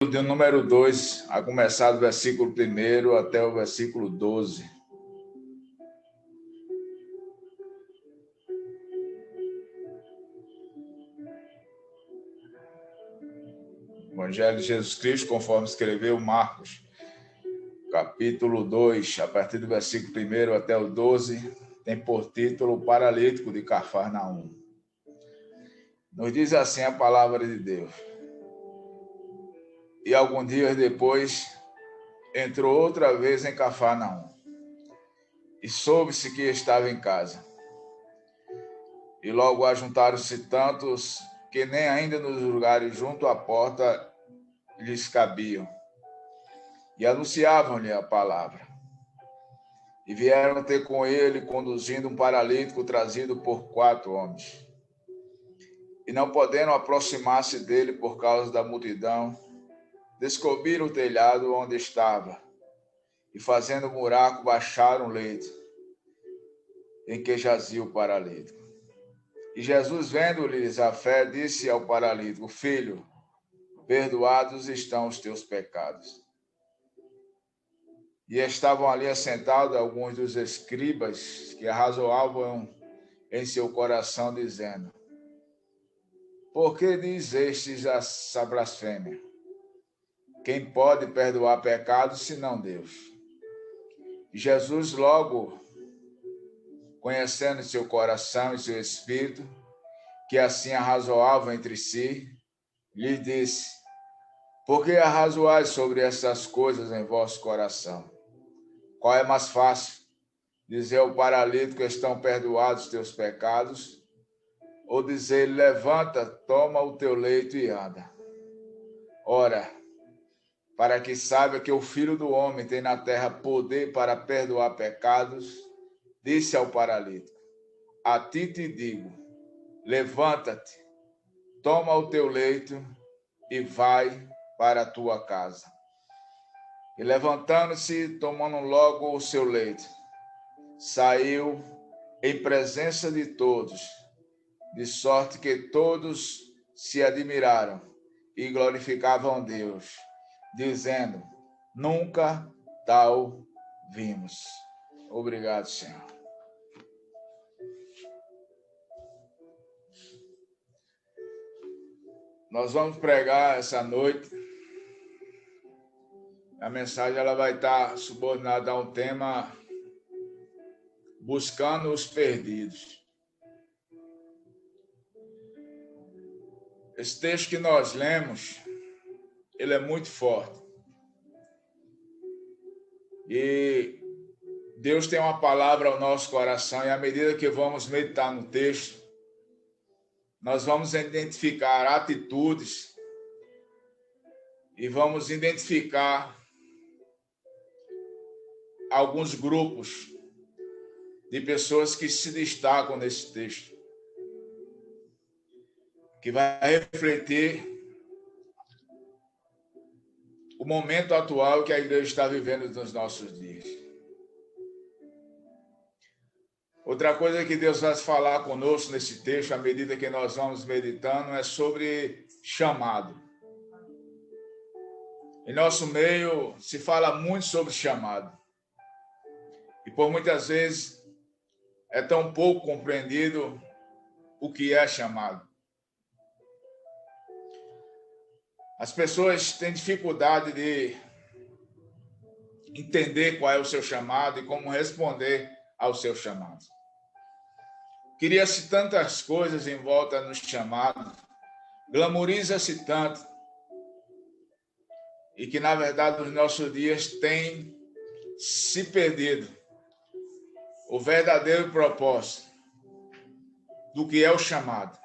do número 2, a começar do versículo 1 até o versículo 12. Evangelho de Jesus Cristo, conforme escreveu Marcos, capítulo 2, a partir do versículo 1 até o 12, tem por título O Paralítico de Cafarnaum. Nos diz assim a palavra de Deus. E alguns dias depois, entrou outra vez em Cafarnaum, e soube-se que estava em casa. E logo ajuntaram-se tantos que nem ainda nos lugares junto à porta lhes cabiam. E anunciavam-lhe a palavra. E vieram ter com ele, conduzindo um paralítico trazido por 4 homens. E não podendo aproximar-se dele por causa da multidão, descobriram o telhado onde estava, e fazendo um buraco, baixaram o leito em que jazia o paralítico. E Jesus, vendo-lhes a fé, disse ao paralítico: Filho, perdoados estão os teus pecados. E estavam ali assentados alguns dos escribas que arrazoavam em seu coração, dizendo: Por que diz estes essa blasfêmia? Quem pode perdoar pecados, senão Deus? E Jesus, logo conhecendo seu coração e seu espírito, que assim arrazoavam entre si, lhe disse: Por que arrazoais sobre essas coisas em vosso coração? Qual é mais fácil? Dizer ao paralítico: Estão perdoados teus pecados? Ou dizer: Levanta, toma o teu leito e anda? Ora, para que saiba que o Filho do Homem tem na terra poder para perdoar pecados, disse ao paralítico: A ti te digo, levanta-te, toma o teu leito e vai para a tua casa. E levantando-se, tomando logo o seu leito, saiu em presença de todos, de sorte que todos se admiraram e glorificavam Deus, dizendo: Nunca tal vimos. Obrigado, Senhor. Nós vamos pregar essa noite. A mensagem ela vai estar subordinada a um tema: buscando os perdidos. Esse texto que nós lemos, ele é muito forte. E Deus tem uma palavra ao nosso coração, e à medida que vamos meditar no texto, nós vamos identificar atitudes e vamos identificar alguns grupos de pessoas que se destacam nesse texto, que vai refletir o momento atual que a igreja está vivendo nos nossos dias. Outra coisa que Deus vai falar conosco nesse texto, à medida que nós vamos meditando, é sobre chamado. Em nosso meio se fala muito sobre chamado. E por muitas vezes é tão pouco compreendido o que é chamado. As pessoas têm dificuldade de entender qual é o seu chamado e como responder ao seu chamado. Cria-se tantas coisas em volta do chamado, glamoriza-se tanto, e que, na verdade, nos nossos dias tem se perdido o verdadeiro propósito do que é o chamado.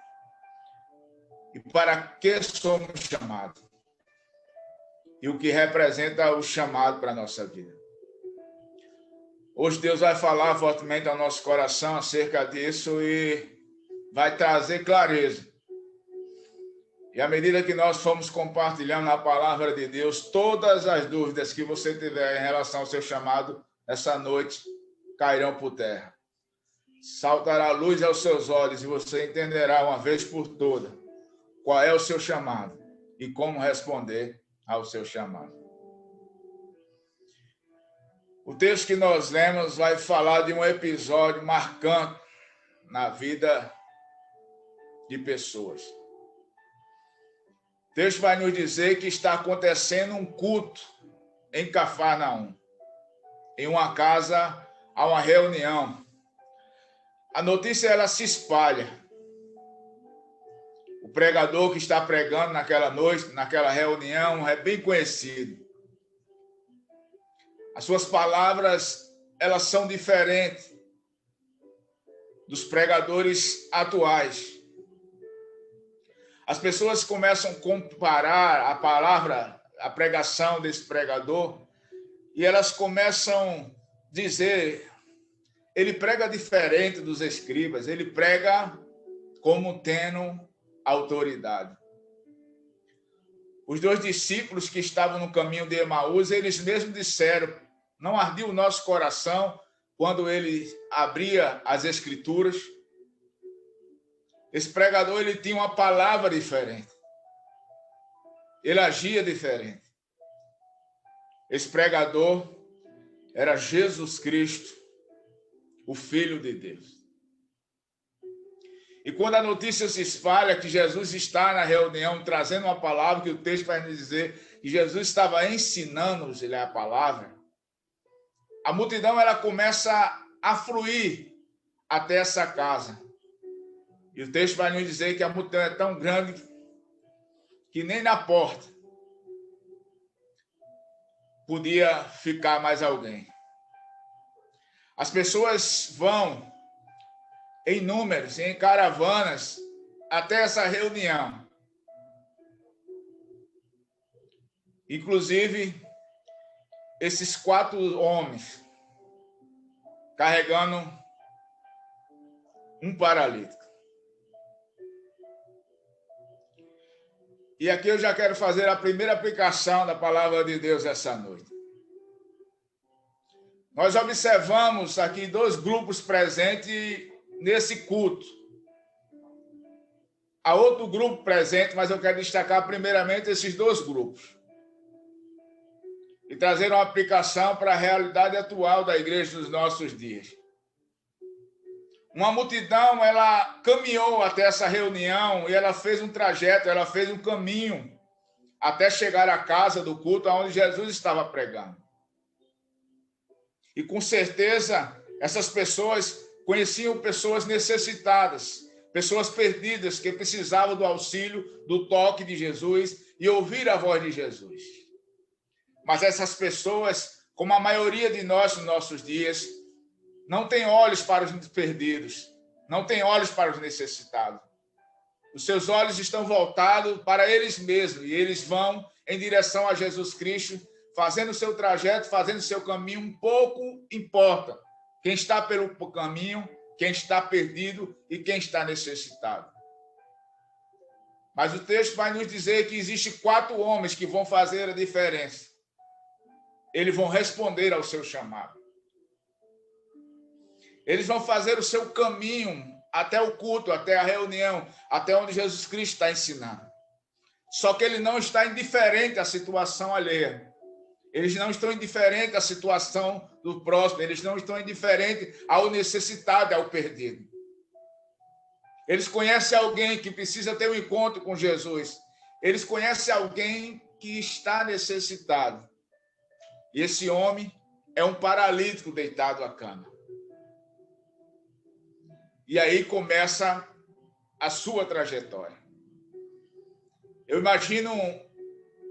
E para que somos chamados? E o que representa o chamado para a nossa vida. Hoje Deus vai falar fortemente ao nosso coração acerca disso e vai trazer clareza. E à medida que nós formos compartilhando a palavra de Deus, todas as dúvidas que você tiver em relação ao seu chamado, essa noite cairão por terra. Saltará a luz aos seus olhos e você entenderá uma vez por todas qual é o seu chamado e como responder ao seu chamado. O texto que nós lemos vai falar de um episódio marcante na vida de pessoas. O texto vai nos dizer que está acontecendo um culto em Cafarnaum. Em uma casa, há uma reunião. A notícia ela se espalha. O pregador que está pregando naquela noite, naquela reunião, é bem conhecido. As suas palavras, elas são diferentes dos pregadores atuais. As pessoas começam a comparar a palavra, a pregação desse pregador, e elas começam a dizer, ele prega diferente dos escribas, ele prega como tendo autoridade. Os 2 discípulos que estavam no caminho de Emaús, eles mesmos disseram, não ardia o nosso coração quando ele abria as escrituras. Esse pregador, ele tinha uma palavra diferente. Ele agia diferente. Esse pregador era Jesus Cristo, o Filho de Deus. E quando a notícia se espalha que Jesus está na reunião trazendo uma palavra, que o texto vai nos dizer que Jesus estava ensinando-nos a palavra, a multidão ela começa a fluir até essa casa. E o texto vai nos dizer que a multidão é tão grande que nem na porta podia ficar mais alguém. As pessoas vão em números, em caravanas, até essa reunião. Inclusive, esses 4 homens carregando um paralítico. E aqui eu já quero fazer a primeira aplicação da palavra de Deus essa noite. Nós observamos aqui 2 grupos presentes nesse culto. Há outro grupo presente, mas eu quero destacar primeiramente esses 2 grupos. E trazer uma aplicação para a realidade atual da igreja dos nossos dias. Uma multidão, ela caminhou até essa reunião e ela fez um trajeto, ela fez um caminho até chegar à casa do culto onde Jesus estava pregando. E com certeza, essas pessoas conheciam pessoas necessitadas, pessoas perdidas que precisavam do auxílio, do toque de Jesus e ouvir a voz de Jesus. Mas essas pessoas, como a maioria de nós nos nossos dias, não tem olhos para os perdidos, não tem olhos para os necessitados. Os seus olhos estão voltados para eles mesmos e eles vão em direção a Jesus Cristo, fazendo o seu trajeto, fazendo o seu caminho, um pouco importa quem está pelo caminho, quem está perdido e quem está necessitado. Mas o texto vai nos dizer que existem 4 homens que vão fazer a diferença. Eles vão responder ao seu chamado. Eles vão fazer o seu caminho até o culto, até a reunião, até onde Jesus Cristo está ensinando. Só que ele não está indiferente à situação alheia. Eles não estão indiferentes à situação do próximo. Eles não estão indiferentes ao necessitado, ao perdido. Eles conhecem alguém que precisa ter um encontro com Jesus. Eles conhecem alguém que está necessitado. E esse homem é um paralítico deitado à cama. E aí começa a sua trajetória. Eu imagino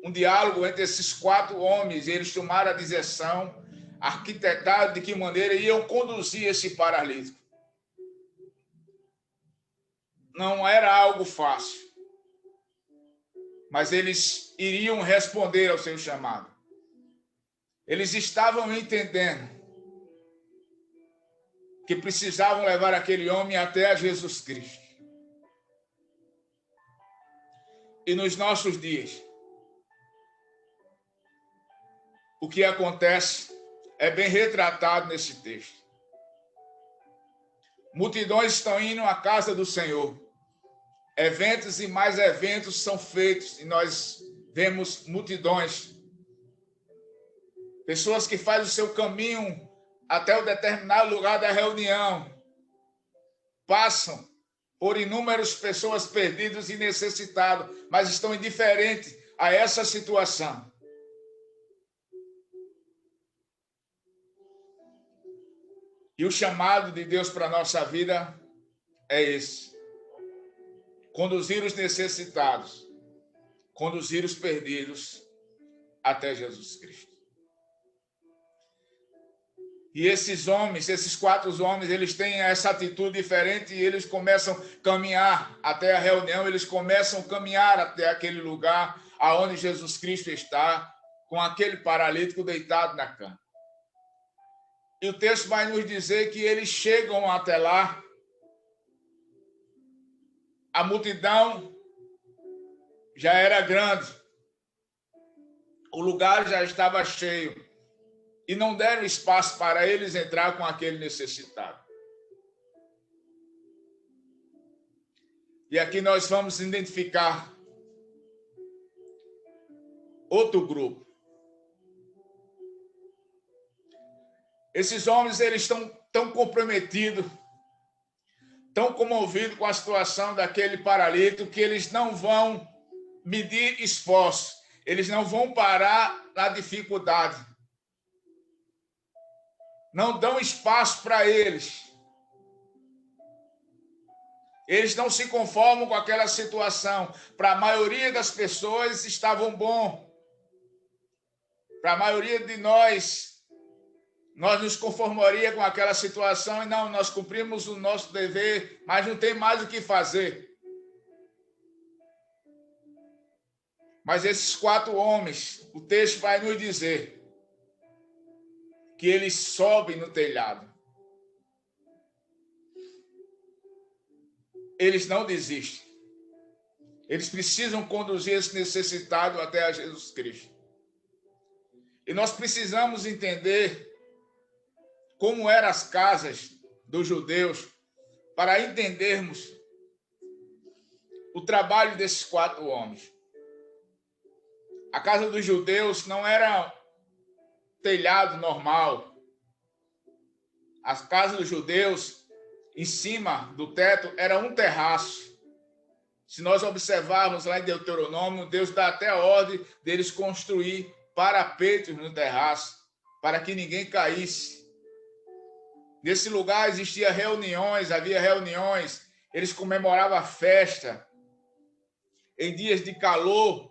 um diálogo entre esses 4 homens, e eles tomaram a decisão, arquitetaram de que maneira iam conduzir esse paralítico. Não era algo fácil, mas eles iriam responder ao seu chamado. Eles estavam entendendo que precisavam levar aquele homem até a Jesus Cristo. E nos nossos dias, o que acontece é bem retratado nesse texto. Multidões estão indo à casa do Senhor. Eventos e mais eventos são feitos, e nós vemos multidões, pessoas que fazem o seu caminho até o determinado lugar da reunião, passam por inúmeras pessoas perdidas e necessitadas, mas estão indiferentes a essa situação. E o chamado de Deus para a nossa vida é esse: conduzir os necessitados, conduzir os perdidos até Jesus Cristo. E esses homens, esses 4 homens, eles têm essa atitude diferente e eles começam a caminhar até a reunião, eles começam a caminhar até aquele lugar aonde Jesus Cristo está, com aquele paralítico deitado na cama. E o texto vai nos dizer que eles chegam até lá, a multidão já era grande, o lugar já estava cheio, e não deram espaço para eles entrar com aquele necessitado. E aqui nós vamos identificar outro grupo. Esses homens, eles estão tão comprometidos, tão comovidos com a situação daquele paralítico, que eles não vão medir esforço, eles não vão parar na dificuldade. Não dão espaço para eles. Eles não se conformam com aquela situação. Para a maioria das pessoas estavam bom. Para a maioria de nós nos conformaria com aquela situação e não, nós cumprimos o nosso dever, mas não tem mais o que fazer. Mas esses 4 homens, o texto vai nos dizer que eles sobem no telhado. Eles não desistem. Eles precisam conduzir esse necessitado até a Jesus Cristo. E nós precisamos entender como eram as casas dos judeus para entendermos o trabalho desses 4 homens. A casa dos judeus não era telhado normal. As casas dos judeus, em cima do teto, era um terraço. Se nós observarmos lá em Deuteronômio, Deus dá até a ordem deles construir parapeitos no terraço, para que ninguém caísse. Nesse lugar havia reuniões, eles comemoravam a festa. Em dias de calor,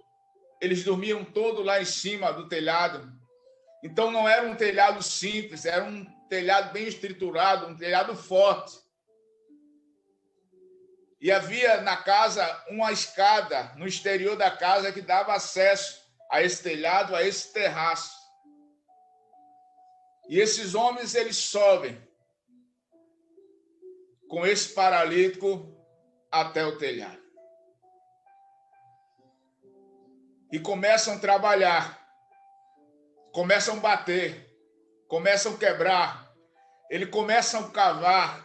eles dormiam todos lá em cima do telhado. Então, não era um telhado simples, era um telhado bem estruturado, um telhado forte. E havia na casa uma escada no exterior da casa que dava acesso a esse telhado, a esse terraço. E esses homens, eles sobem com esse paralítico até o telhado. E começam a trabalhar. Começam a bater, começam a quebrar, eles começam a cavar,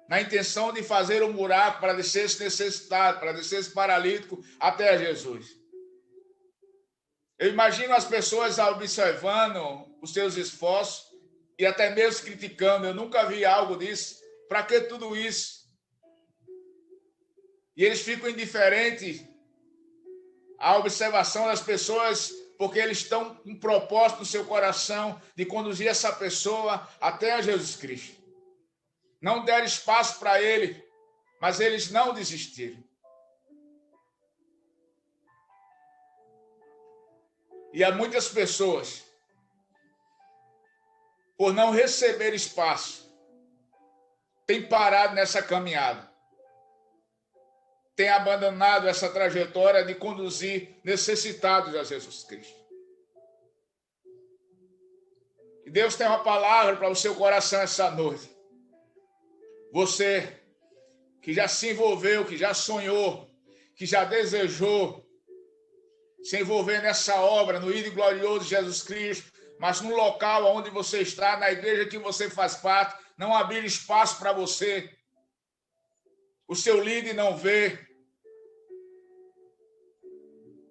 na intenção de fazer um buraco para descer esse necessitado, para descer esse paralítico até Jesus. Eu imagino as pessoas observando os seus esforços e até mesmo criticando. Eu nunca vi algo disso. Para que tudo isso? E eles ficam indiferentes à observação das pessoas, porque eles estão com um propósito no seu coração de conduzir essa pessoa até a Jesus Cristo. Não deram espaço para ele, mas eles não desistiram. E há muitas pessoas, por não receber espaço, têm parado nessa caminhada, têm abandonado essa trajetória de conduzir necessitados a Jesus Cristo. E Deus tem uma palavra para o seu coração essa noite. Você que já se envolveu, que já sonhou, que já desejou se envolver nessa obra, no ídolo glorioso de Jesus Cristo, mas no local onde você está, na igreja que você faz parte, não abrir espaço para você. O seu líder não vê.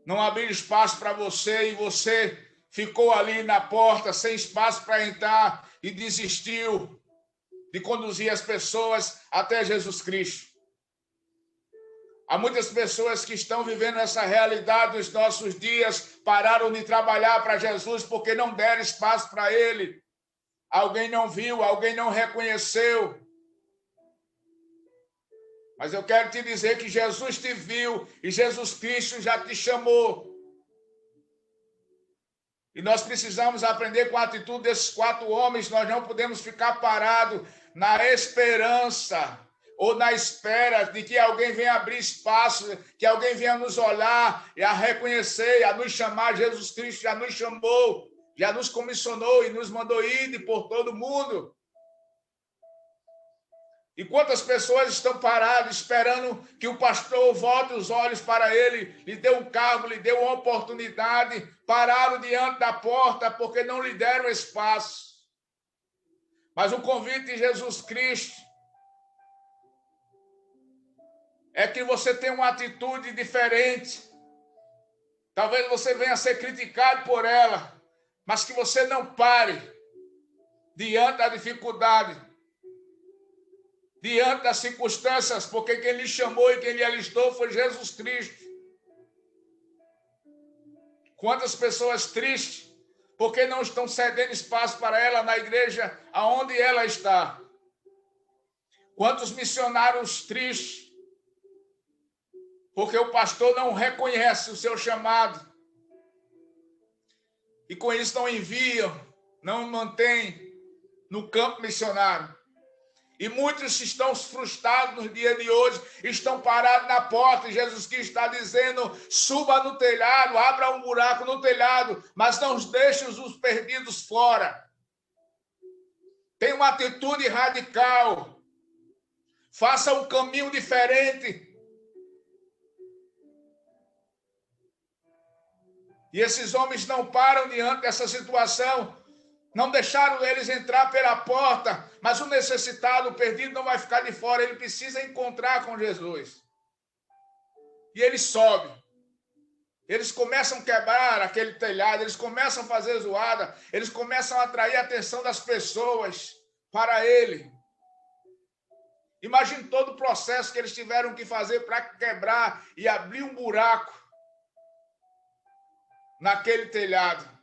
não abriram espaço para você e você ficou ali na porta sem espaço para entrar e desistiu de conduzir as pessoas até Jesus Cristo. Há muitas pessoas que estão vivendo essa realidade nos nossos dias, pararam de trabalhar para Jesus porque não deram espaço para Ele. Alguém não viu, alguém não reconheceu. Mas eu quero te dizer que Jesus te viu e Jesus Cristo já te chamou. E nós precisamos aprender com a atitude desses 4 homens. Nós não podemos ficar parados na esperança ou na espera de que alguém venha abrir espaço, que alguém venha nos olhar e a reconhecer, a nos chamar. Jesus Cristo já nos chamou, já nos comissionou e nos mandou ir por todo mundo. E quantas pessoas estão paradas esperando que o pastor volte os olhos para ele, lhe deu um cargo, lhe deu uma oportunidade, pararam diante da porta porque não lhe deram espaço. Mas o convite de Jesus Cristo é que você tenha uma atitude diferente. Talvez você venha a ser criticado por ela, mas que você não pare diante da dificuldade, diante das circunstâncias, porque quem lhe chamou e quem lhe alistou foi Jesus Cristo. Quantas pessoas tristes, porque não estão cedendo espaço para ela na igreja aonde ela está. Quantos missionários tristes, porque o pastor não reconhece o seu chamado. E com isso não enviam, não mantém no campo missionário. E muitos estão frustrados no dia de hoje, estão parados na porta, e Jesus Cristo está dizendo, suba no telhado, abra um buraco no telhado, mas não deixe os perdidos fora. Tem uma atitude radical, faça um caminho diferente. E esses homens não param diante dessa situação, não deixaram eles entrar pela porta, mas o necessitado, o perdido, não vai ficar de fora, ele precisa encontrar com Jesus. E eles sobem, eles começam a quebrar aquele telhado, eles começam a fazer zoada, eles começam a atrair a atenção das pessoas para ele. Imagine todo o processo que eles tiveram que fazer para quebrar e abrir um buraco naquele telhado.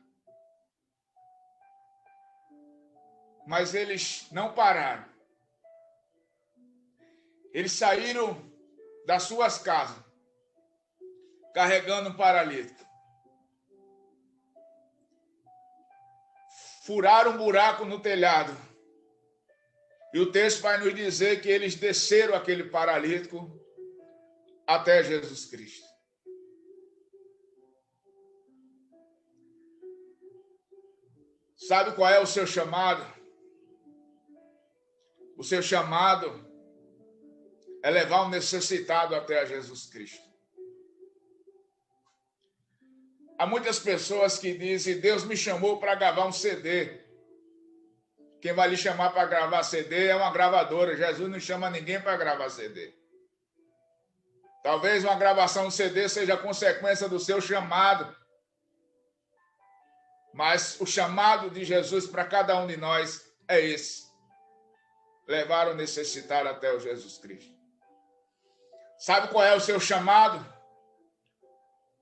Mas eles não pararam. Eles saíram das suas casas, carregando um paralítico. Furaram um buraco no telhado. E o texto vai nos dizer que eles desceram aquele paralítico até Jesus Cristo. Sabe qual é o seu chamado? O seu chamado é levar um necessitado até a Jesus Cristo. Há muitas pessoas que dizem, Deus me chamou para gravar um CD. Quem vai lhe chamar para gravar CD é uma gravadora. Jesus não chama ninguém para gravar CD. Talvez uma gravação de CD seja consequência do seu chamado. Mas o chamado de Jesus para cada um de nós é esse. Levar o necessitado até o Jesus Cristo. Sabe qual é o seu chamado?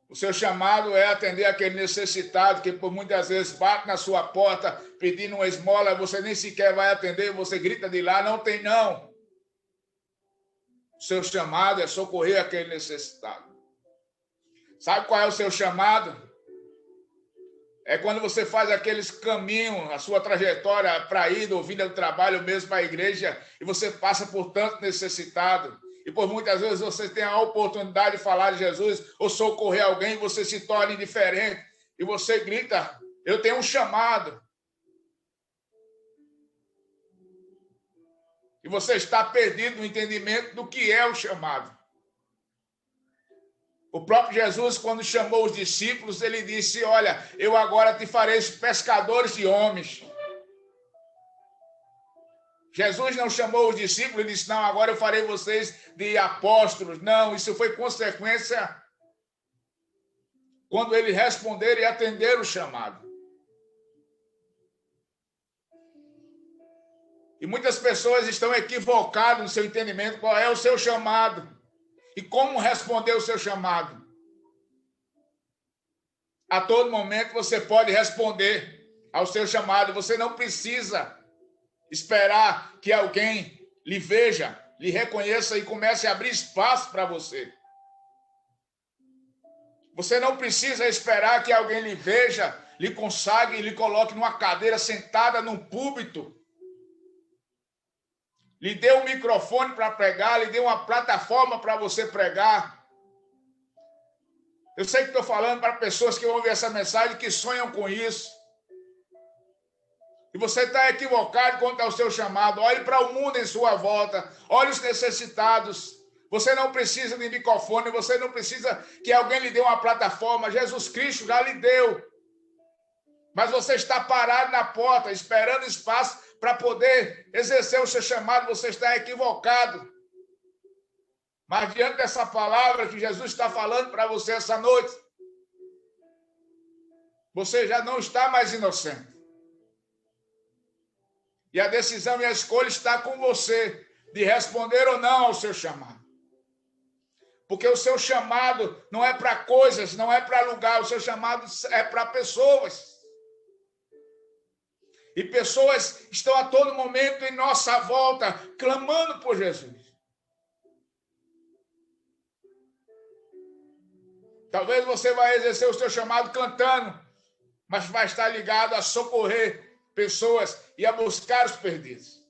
O seu chamado é atender aquele necessitado que por muitas vezes bate na sua porta pedindo uma esmola, você nem sequer vai atender, você grita de lá, não tem não. O seu chamado é socorrer aquele necessitado. Sabe qual é o seu chamado? É quando você faz aqueles caminhos, a sua trajetória para ir do vinda do trabalho mesmo para a igreja, e você passa por tanto necessitado. E por muitas vezes você tem a oportunidade de falar de Jesus ou socorrer alguém, você se torna indiferente. E você grita, eu tenho um chamado. E você está perdido no entendimento do que é o chamado. O próprio Jesus, quando chamou os discípulos, ele disse, olha, eu agora te farei pescadores de homens. Jesus não chamou os discípulos e disse, não, agora eu farei vocês de apóstolos. Não, isso foi consequência quando ele responder e atender o chamado. E muitas pessoas estão equivocadas no seu entendimento qual é o seu chamado e como responder o seu chamado. A todo momento você pode responder ao seu chamado. Você não precisa esperar que alguém lhe veja, lhe reconheça e comece a abrir espaço para você. Você não precisa esperar que alguém lhe veja, lhe consagre e lhe coloque numa cadeira sentada num púlpito. Lhe dê um microfone para pregar, lhe dê uma plataforma para você pregar. Eu sei que estou falando para pessoas que ouvem essa mensagem, que sonham com isso. E você está equivocado quanto ao seu chamado. Olhe para o mundo em sua volta. Olhe os necessitados. Você não precisa de microfone, você não precisa que alguém lhe dê uma plataforma. Jesus Cristo já lhe deu. Mas você está parado na porta, esperando espaço para poder exercer o seu chamado. Você está equivocado. Mas diante dessa palavra que Jesus está falando para você essa noite, você já não está mais inocente. E a decisão e a escolha está com você de responder ou não ao seu chamado. Porque o seu chamado não é para coisas, não é para lugar, o seu chamado é para pessoas. E pessoas estão a todo momento em nossa volta, clamando por Jesus. Talvez você vai exercer o seu chamado cantando, mas vai estar ligado a socorrer pessoas e a buscar os perdidos.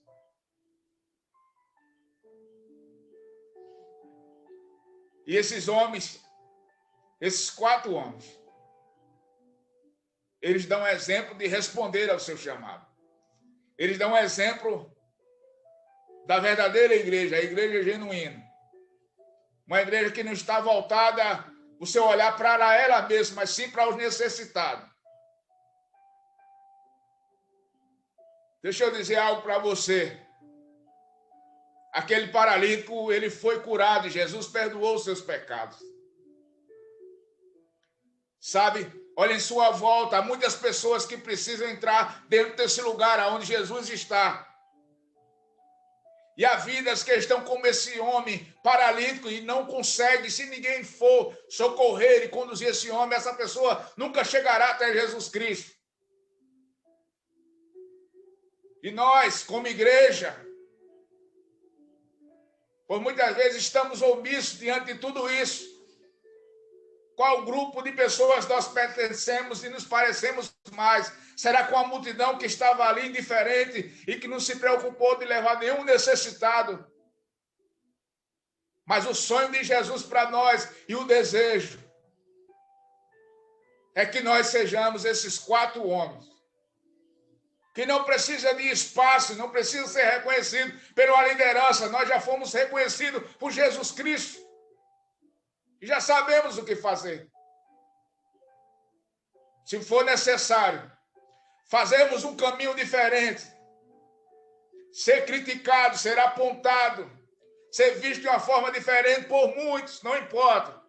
E esses homens, esses 4 homens, eles dão exemplo de responder ao seu chamado. Eles dão exemplo da verdadeira igreja, a igreja genuína. Uma igreja que não está voltada o seu olhar para ela mesma, mas sim para os necessitados. Deixa eu dizer algo para você. Aquele paralítico, ele foi curado e Jesus perdoou os seus pecados. Sabe, olha em sua volta, há muitas pessoas que precisam entrar dentro desse lugar onde Jesus está. E há vidas que estão como esse homem paralítico e não consegue, se ninguém for socorrer e conduzir esse homem, essa pessoa nunca chegará até Jesus Cristo. E nós, como igreja, por muitas vezes estamos omissos diante de tudo isso. Qual grupo de pessoas nós pertencemos e nos parecemos mais? Será com a multidão que estava ali indiferente e que não se preocupou de levar nenhum necessitado? Mas o sonho de Jesus para nós e o desejo é que nós sejamos esses 4 homens que não precisa de espaço, não precisa ser reconhecido pela liderança. Nós já fomos reconhecidos por Jesus Cristo. E já sabemos o que fazer. Se for necessário, fazermos um caminho diferente. Ser criticado, ser apontado, ser visto de uma forma diferente por muitos, não importa.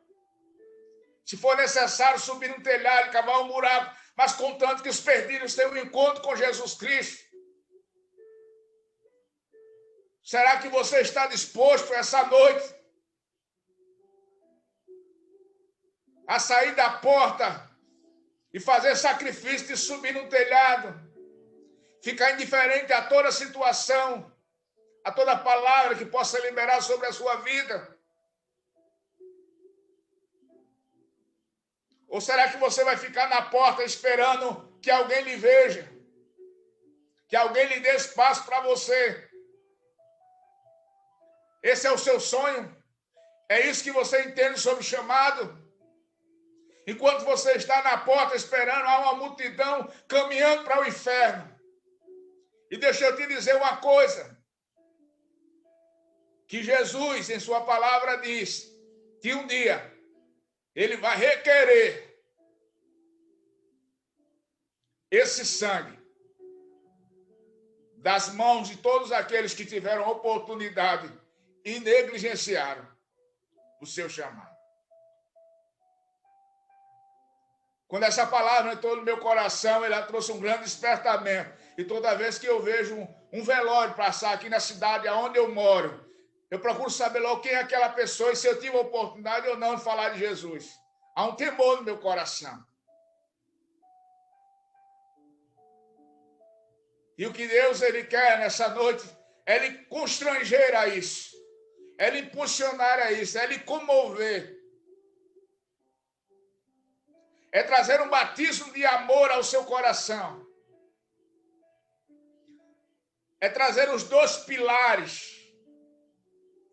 Se for necessário subir um telhado, cavar um buraco, mas contanto que os perdidos tenham um encontro com Jesus Cristo. Será que você está disposto essa noite a sair da porta e fazer sacrifício de subir no telhado, ficar indiferente a toda situação, a toda palavra que possa liberar sobre a sua vida? Ou será que você vai ficar na porta esperando que alguém lhe veja, que alguém lhe dê espaço para você? Esse é o seu sonho? É isso que você entende sobre o chamado? Enquanto você está na porta esperando, há uma multidão caminhando para o inferno. E deixa eu te dizer uma coisa, que Jesus, em sua palavra, diz que um dia ele vai requerer esse sangue das mãos de todos aqueles que tiveram oportunidade e negligenciaram o seu chamado. Quando essa palavra entrou no meu coração, ela trouxe um grande despertamento. E toda vez que eu vejo um velório passar aqui na cidade onde eu moro, eu procuro saber logo quem é aquela pessoa e se eu tive a oportunidade ou não de falar de Jesus. Há um temor no meu coração. E o que Deus ele quer nessa noite é Ele constranger a isso. É Ele impulsionar a isso. É Ele comover. É trazer um batismo de amor ao seu coração. É trazer os dois pilares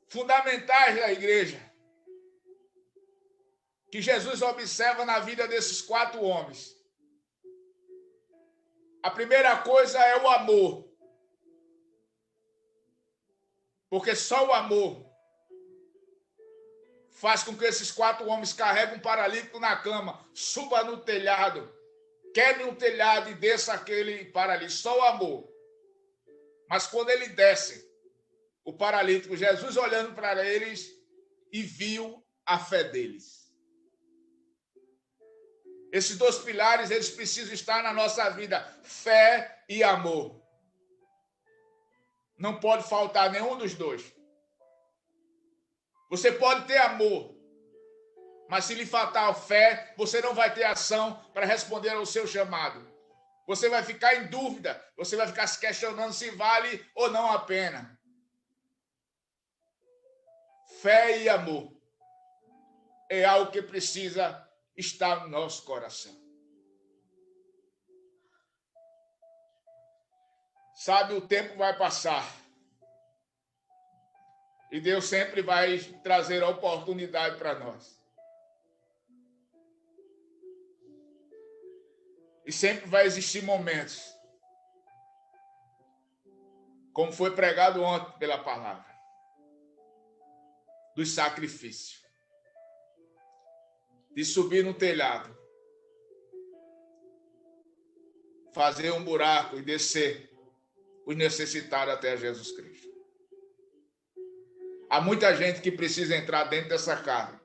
fundamentais da igreja que Jesus observa na vida desses 4 homens. A primeira coisa é o amor. Porque só o amor faz com que esses 4 homens carreguem um paralítico na cama, suba no telhado, quebre um telhado e desça aquele paralítico. Só o amor. Mas quando ele desce, o paralítico, Jesus olhando para eles e viu a fé deles. Esses 2 pilares, eles precisam estar na nossa vida, fé e amor. Não pode faltar nenhum dos dois. Você pode ter amor, mas se lhe faltar fé, você não vai ter ação para responder ao seu chamado. Você vai ficar em dúvida, você vai ficar se questionando se vale ou não a pena. Fé e amor é algo que precisa estar no nosso coração. Sabe, o tempo vai passar. E Deus sempre vai trazer a oportunidade para nós. E sempre vai existir momentos, como foi pregado ontem pela palavra, do sacrifício. De subir no telhado, fazer um buraco e descer os necessitados até Jesus Cristo. Há muita gente que precisa entrar dentro dessa casa.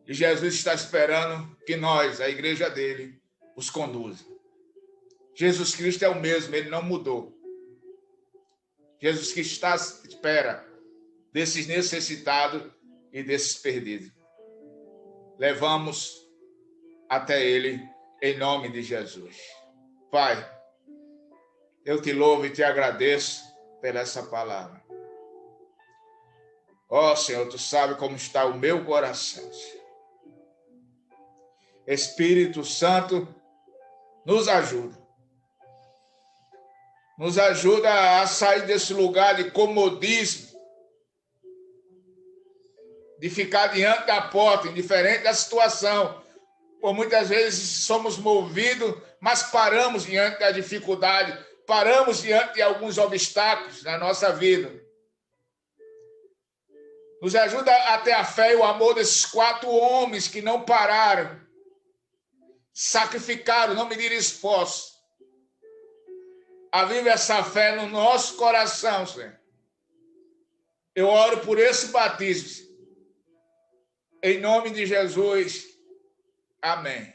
E Jesus está esperando que nós, a igreja dele, os conduza. Jesus Cristo é o mesmo, ele não mudou. Jesus Cristo está à espera desses necessitados e desses perdidos. Levamos até ele em nome de Jesus. Pai, eu te louvo e te agradeço por essa palavra. Ó Senhor, tu sabe como está o meu coração, Senhor. Espírito Santo, nos ajuda. Nos ajuda a sair desse lugar de comodismo, de ficar diante da porta, indiferente da situação. Por muitas vezes somos movidos, mas paramos diante da dificuldade, paramos diante de alguns obstáculos na nossa vida. Nos ajuda a ter a fé e o amor desses 4 homens que não pararam, sacrificaram, não mediram esforço. Aviva essa fé no nosso coração, Senhor. Eu oro por esse batismo. Em nome de Jesus. Amém.